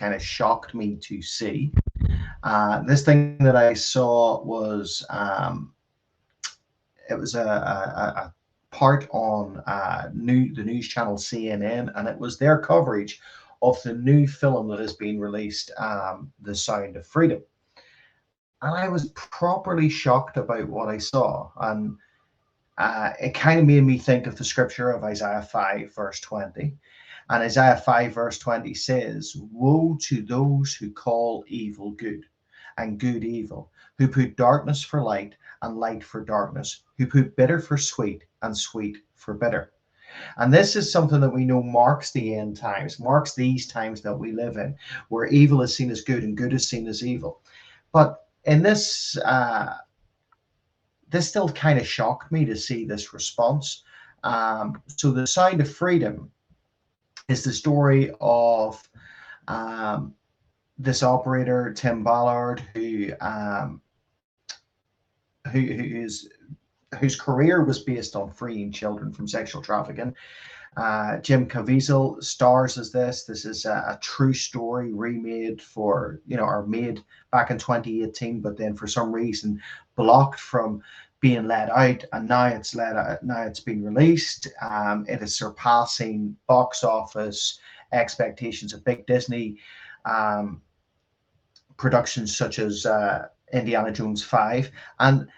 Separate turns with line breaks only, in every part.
kind of shocked me to see. This thing that I saw was it was a part on the news channel CNN, and it was their coverage of the new film that has been released, The Sound of Freedom. And I was properly shocked about what I saw, and it kind of made me think of the scripture of Isaiah 5, verse 20. And Isaiah 5, verse 20 says, "Woe to those who call evil good and good evil, who put darkness for light and light for darkness, who put bitter for sweet and sweet for bitter." And this is something that we know marks the end times, marks these times that we live in, where evil is seen as good and good is seen as evil. But in this still kind of shocked me to see this response. So the Sound of Freedom is the story of this operator, Tim Ballard, whose career was based on freeing children from sexual trafficking. Jim Caviezel stars as this. This is a true story remade or made back in 2018, but then for some reason blocked from being let out, and now it's let out. Now it's been released. It is surpassing box office expectations of big Disney productions such as Indiana Jones 5, and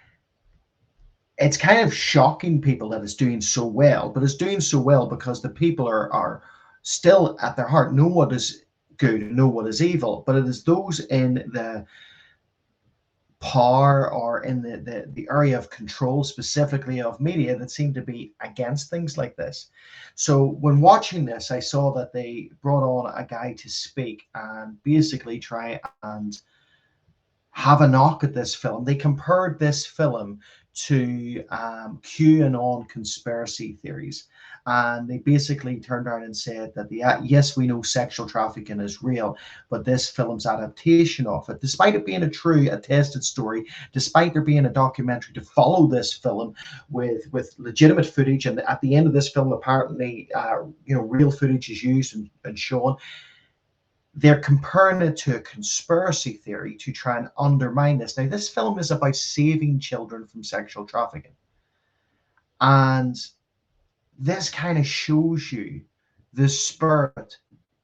it's kind of shocking people that it's doing so well, but it's doing so well because the people are still at their heart know what is good and know what is evil. But it is those in the power or in the area of control, specifically of media, that seem to be against things like this. So when watching this, I saw that they brought on a guy to speak and basically try and have a knock at this film. They compared this film to QAnon conspiracy theories. And they basically turned around and said that yes, we know sexual trafficking is real, but this film's adaptation of it, despite it being a true, attested story, despite there being a documentary to follow this film with legitimate footage, and at the end of this film, apparently, real footage is used and shown. They're comparing it to a conspiracy theory to try and undermine this. Now, this film is about saving children from sexual trafficking. And this kind of shows you the spirit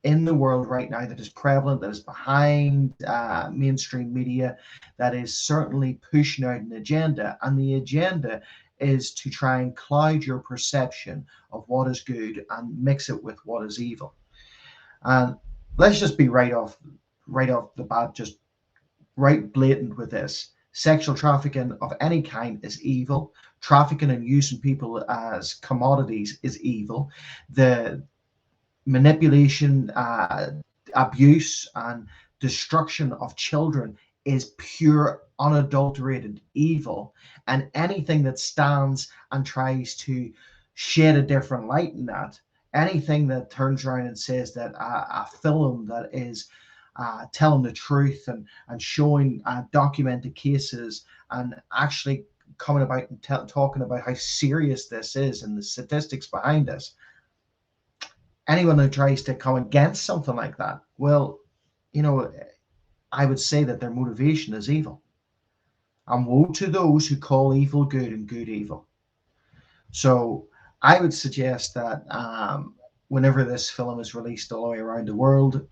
in the world right now that is prevalent, that is behind mainstream media, that is certainly pushing out an agenda. And the agenda is to try and cloud your perception of what is good and mix it with what is evil. And let's just be right off the bat, just right blatant with this. Sexual trafficking of any kind is evil. Trafficking and using people as commodities is evil. The manipulation, abuse, and destruction of children is pure, unadulterated evil. And anything that stands and tries to shed a different light in that, anything that turns around and says that a film that is telling the truth and showing documented cases and actually coming about and talking about how serious this is and the statistics behind this, anyone who tries to come against something like that, well, I would say that their motivation is evil. And woe to those who call evil good and good evil. So I would suggest that whenever this film is released all the way around the world,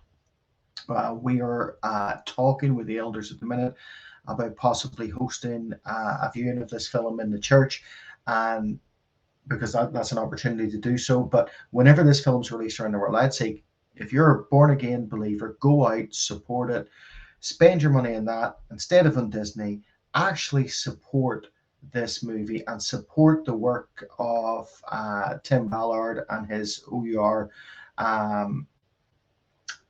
we are talking with the elders at the minute about possibly hosting a viewing of this film in the church, and because that's an opportunity to do so. But whenever this film's released around the world, I'd say if you're a born again believer, go out, support it, spend your money on that instead of on Disney. Actually support this movie and support the work of Tim Ballard and his OUR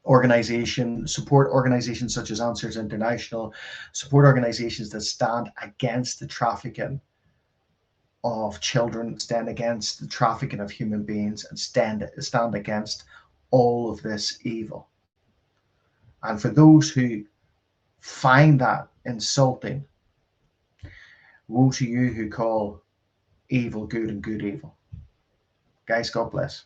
organization. Support organizations such as Answers International. Support organizations that stand against the trafficking of children, stand against the trafficking of human beings, and stand against all of this evil. And for those who find that insulting, woe to you who call evil good and good evil. Guys, God bless.